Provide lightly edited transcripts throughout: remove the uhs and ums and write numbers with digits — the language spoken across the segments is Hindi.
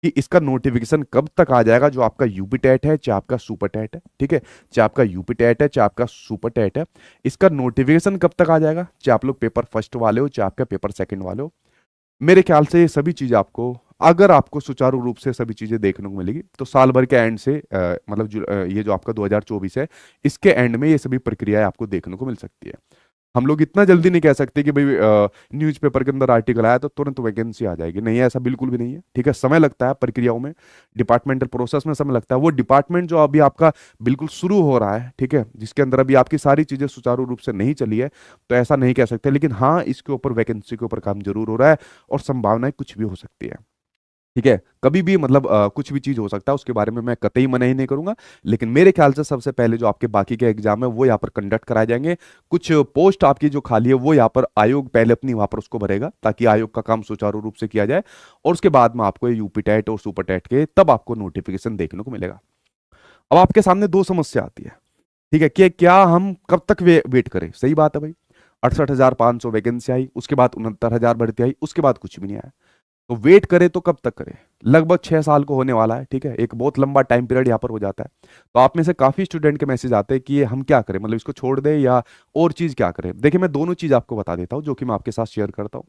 कि इसका नोटिफिकेशन कब तक आ जाएगा, जो आपका यूपी टेट है चाहे आपका सुपर टेट है, ठीक है, चाहे आपका यूपी टेट है चाहे आपका सुपर टेट है, इसका नोटिफिकेशन कब तक आ जाएगा, चाहे आप लोग पेपर फर्स्ट वाले हो चाहे आपका पेपर सेकंड वाले हो। मेरे ख्याल से ये सभी चीजें आपको, अगर आपको सुचारू रूप से सभी चीजें देखने को मिलेगी तो साल भर के एंड से मतलब ये जो आपका 2024 है, इसके एंड में ये सभी प्रक्रियाएं आपको देखने को मिल सकती है। हम लोग इतना जल्दी नहीं कह सकते कि भाई न्यूज़पेपर के अंदर आर्टिकल आया तो तुरंत वैकेंसी आ जाएगी, नहीं, ऐसा बिल्कुल भी नहीं है, ठीक है, समय लगता है प्रक्रियाओं में, डिपार्टमेंटल प्रोसेस में समय लगता है। वो डिपार्टमेंट जो अभी आपका बिल्कुल शुरू हो रहा है, ठीक है, जिसके अंदर अभी आपकी सारी चीजें सुचारू रूप से नहीं चली है, तो ऐसा नहीं कह सकते, लेकिन हाँ इसके ऊपर वैकेंसी के ऊपर काम जरूर हो रहा है और संभावनाएं कुछ भी हो सकती है, ठीक है, कभी भी मतलब कुछ भी चीज हो सकता है, उसके बारे में मैं कतई मना ही नहीं करूंगा। लेकिन मेरे ख्याल से सबसे पहले जो आपके बाकी के एग्जाम है वो यहाँ पर कंडक्ट कराए जाएंगे। कुछ पोस्ट आपकी जो खाली है वो यहाँ पर आयोग पहले अपनी वहां पर उसको भरेगा, ताकि आयोग का काम सुचारू रूप से किया जाए, और उसके बाद में आपको यूपी टेट और सुपर टेट के तब आपको नोटिफिकेशन देखने को मिलेगा। अब आपके सामने दो समस्या आती है, ठीक है, कि क्या हम कब तक वेट करें, सही बात है भाई, 68,500 वैकेंसी आई, उसके बाद 69,000 भर्ती आई, उसके बाद कुछ भी नहीं आया, तो वेट करें तो कब तक करें, लगभग 6 साल को होने वाला है, ठीक है, एक बहुत लंबा टाइम पीरियड यहाँ पर हो जाता है। तो आप में से काफी स्टूडेंट के मैसेज आते हैं कि ये हम क्या करें, मतलब इसको छोड़ दें या और चीज क्या करें। देखिए मैं दोनों चीज आपको बता देता हूँ जो कि मैं आपके साथ शेयर करता हूँ।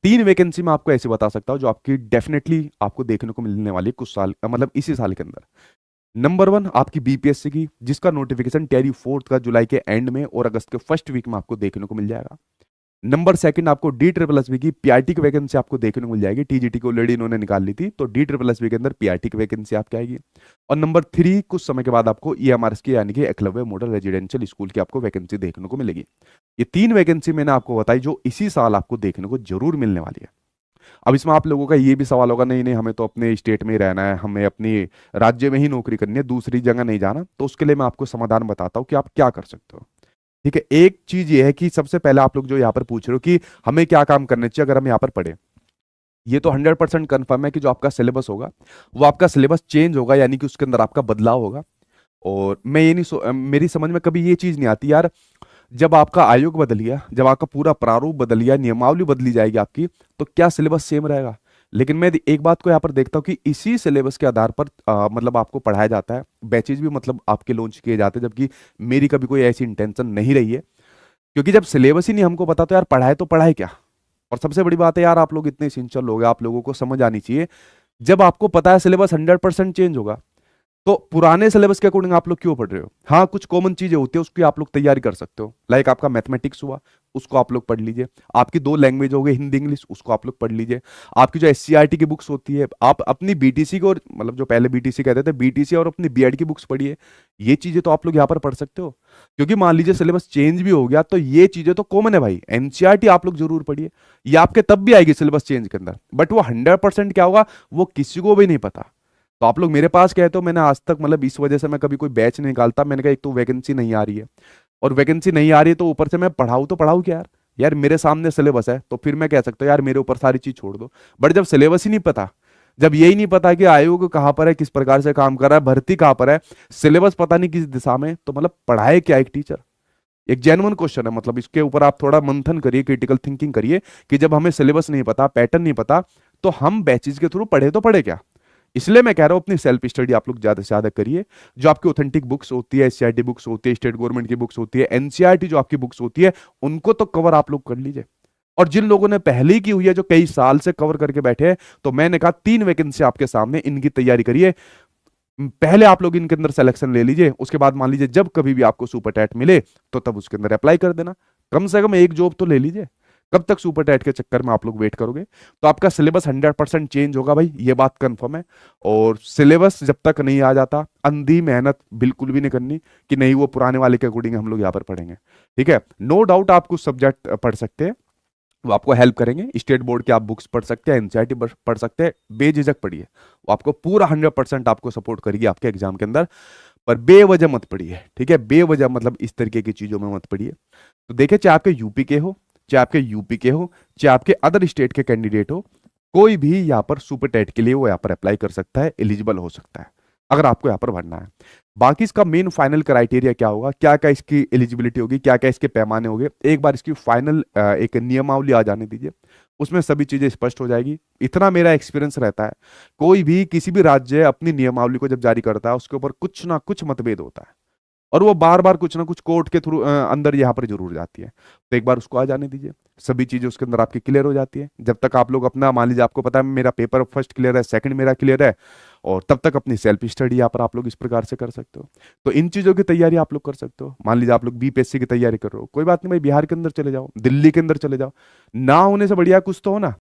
3 वैकेंसी में आपको ऐसे बता सकता हूँ जो आपकी डेफिनेटली आपको देखने को मिलने वाली है कुछ साल, मतलब इसी साल के अंदर। नंबर 1 आपकी बीपीएससी की, जिसका नोटिफिकेशन 24 का जुलाई के एंड में और अगस्त के फर्स्ट वीक में आपको देखने को मिल जाएगा। नंबर सेकंड आपको डी ट्रिपल एस बी की पीआरटी की वैकेंसी आपको देखने को मिल जाएगी, टीजीटी को ऑलरेडी इन्होंने निकाल ली थी, तो डी ट्रिपल एस बी के अंदर पीआरटी की वैकेंसी आपकी आएगी। और नंबर 3 कुछ समय के बाद आपको ईएमआरएस की, यानी कि एकलव्य मॉडल रेजिडेंशियल स्कूल की आपको वैकेंसी देखने को मिलेगी। ये 3 वैकेंसी मैंने आपको बताई जो इसी साल आपको देखने को जरूर मिलने वाली है। अब इसमें आप लोगों का ये भी सवाल होगा, नहीं नहीं हमें तो अपने स्टेट में ही रहना है, हमें अपनी राज्य में ही नौकरी करनी है, दूसरी जगह नहीं जाना, तो उसके लिए मैं आपको समाधान बताता हूँ कि आप क्या कर सकते हो। ठीक है, एक चीज ये है कि सबसे पहले आप लोग जो यहाँ पर पूछ रहे हो कि हमें क्या काम करना चाहिए अगर हम यहाँ पर पढ़े, ये तो 100% कन्फर्म है कि जो आपका सिलेबस होगा वो आपका सिलेबस चेंज होगा, यानी कि उसके अंदर आपका बदलाव होगा। और मैं ये नहीं मेरी समझ में कभी ये चीज नहीं आती यार, जब आपका आयोग बदल गया, जब आपका पूरा प्रारूप बदल गया, नियमावली बदली जाएगी आपकी, तो क्या सिलेबस सेम रहेगा। लेकिन मैं एक बात को यहाँ पर देखता हूँ कि इसी सिलेबस के आधार पर मतलब आपको पढ़ाया जाता है, बैचेज भी मतलब आपके लॉन्च किए जाते हैं, जबकि मेरी कभी कोई ऐसी इंटेंशन नहीं रही है, क्योंकि जब सिलेबस ही नहीं हमको पता तो यार पढ़ाए तो पढ़ाए क्या। और सबसे बड़ी बात है यार, आप लोग इतने सिंचर लोग हैं, आप लोगों को समझ आनी चाहिए, जब आपको पता है सिलेबस 100% चेंज होगा, तो पुराने सिलेबस के अकॉर्डिंग आप लोग क्यों पढ़ रहे हो। हाँ कुछ कॉमन चीजें होती है उसकी आप लोग तैयारी कर सकते हो, लाइक आपका मैथमेटिक्स हुआ, उसको आप लोग पढ़ लीजिए, आपकी 2 लैंग्वेज हो गई हिंदी इंग्लिश, उसको आप लोग पढ़ लीजिए, आपकी जो एससीईआरटी की बुक्स होती है, आप अपनी बीटीसी को, मतलब जो पहले बीटीसी कहते थे, बीटीसी और अपनी बीएड की बुक्स पढ़िए, ये चीजें तो आप लोग यहाँ पर पढ़ सकते हो। क्योंकि मान लीजिए सिलेबस चेंज भी हो गया तो ये चीजें तो कॉमन है भाई, एनसीईआरटी आप लोग जरूर पढ़िए, ये आपके तब भी आएगी सिलेबस चेंज के अंदर, बट वो 100% क्या होगा वो किसी को भी नहीं पता। तो आप लोग मेरे पास कहते हो, मैंने आज तक मतलब इस वजह से मैं कभी कोई बैच नहीं निकालता, मैंने कहा एक तो वैकेंसी नहीं आ रही है, और वैकेंसी नहीं आ रही है तो ऊपर से मैं पढ़ाऊँ तो पढ़ाऊँ क्या यार, यार मेरे सामने सिलेबस है तो फिर मैं कह सकता हूँ यार मेरे ऊपर सारी चीज छोड़ दो। बट जब सिलेबस ही नहीं पता, जब यही नहीं पता कि आयोग कहाँ पर है, किस प्रकार से काम कर रहा है, भर्ती कहाँ पर है, सिलेबस पता नहीं किस दिशा में, तो मतलब पढ़ाए क्या एक टीचर। एक जेन्युइन क्वेश्चन है, मतलब इसके ऊपर आप थोड़ा मंथन करिए, क्रिटिकल थिंकिंग करिए, कि जब हमें सिलेबस नहीं पता, पैटर्न नहीं पता, तो हम बैचेज के थ्रू पढ़े तो पढ़े क्या। इसलिए मैं कह रहा हूं अपनी सेल्फ स्टडी आप लोग ज्यादा से ज्यादा करिए, जो आपकी ऑथेंटिक बुक्स होती है, एससीईआरटी बुक्स होती है, स्टेट गवर्नमेंट की बुक्स होती है, एनसीईआरटी जो आपकी बुक्स होती है, उनको तो कवर आप लोग कर लीजिए। और जिन लोगों ने पहले ही की हुई है, जो कई साल से कवर करके बैठे हैं, तो मैंने कहा 3 वैकेंसी आपके सामने, इनकी तैयारी करिए, पहले आप लोग इनके अंदर सिलेक्शन ले लीजिए, उसके बाद मान लीजिए जब कभी भी आपको सुपर टैट मिले तो तब उसके अंदर अप्लाई कर देना, कम से कम एक जॉब तो ले लीजिए। कब तक सुपर टैट के चक्कर में आप लोग वेट करोगे। तो आपका सिलेबस 100% चेंज होगा भाई, ये बात कंफर्म है। और सिलेबस जब तक नहीं आ जाता, अंधी मेहनत बिल्कुल भी नहीं करनी कि नहीं वो पुराने वाले के अकॉर्डिंग हम लोग यहाँ पर पढ़ेंगे, ठीक है। नो डाउट आप कुछ सब्जेक्ट पढ़ सकते हैं, वो आपको हेल्प करेंगे, स्टेट बोर्ड के आप बुक्स पढ़ सकते हैं, एनसीईआरटी पढ़ सकते हैं, बेझिझक पढ़िए, वो आपको पूरा 100% आपको सपोर्ट करेगी आपके एग्जाम के अंदर। पर बेवजह मत पढ़िए, ठीक है, बेवजह मतलब इस तरीके की चीजों में मत पढ़िए। तो देखिए, चाहे आपके यूपी के हो, चाहे आपके यूपी के हो, चाहे आपके अदर स्टेट के कैंडिडेट हो, कोई भी यहाँ पर सुपर टेट के लिए वो यहाँ पर अप्लाई कर सकता है, एलिजिबल हो सकता है, अगर आपको यहाँ पर भरना है। बाकी इसका मेन फाइनल क्राइटेरिया क्या होगा, क्या क्या इसकी एलिजिबिलिटी होगी, क्या क्या इसके पैमाने होंगे, एक बार इसकी फाइनल एक नियमावली आ जाने दीजिए, उसमें सभी चीजें स्पष्ट हो जाएगी। इतना मेरा एक्सपीरियंस रहता है। कोई भी किसी भी राज्य अपनी नियमावली को जब जारी करता है उसके ऊपर कुछ ना कुछ मतभेद होता है, और वो बार बार कुछ ना कुछ कोर्ट के थ्रू अंदर यहाँ पर जरूर जाती है। तो एक बार उसको आ जाने दीजिए, सभी चीजें उसके अंदर आपकी क्लियर हो जाती है। जब तक आप लोग अपना, मान लीजिए आपको पता है मेरा पेपर फर्स्ट क्लियर है, सेकंड मेरा क्लियर है, और तब तक अपनी सेल्फ स्टडी यहाँ पर आप लोग इस प्रकार से कर सकते हो। तो इन चीजों की तैयारी आप लोग कर सकते हो। मान लीजिए आप लोग बीपीएससी की तैयारी कर रहे हो, कोई बात नहीं भाई, बिहार के अंदर चले जाओ, दिल्ली के अंदर चले जाओ, ना होने से बढ़िया कुछ तो हो ना।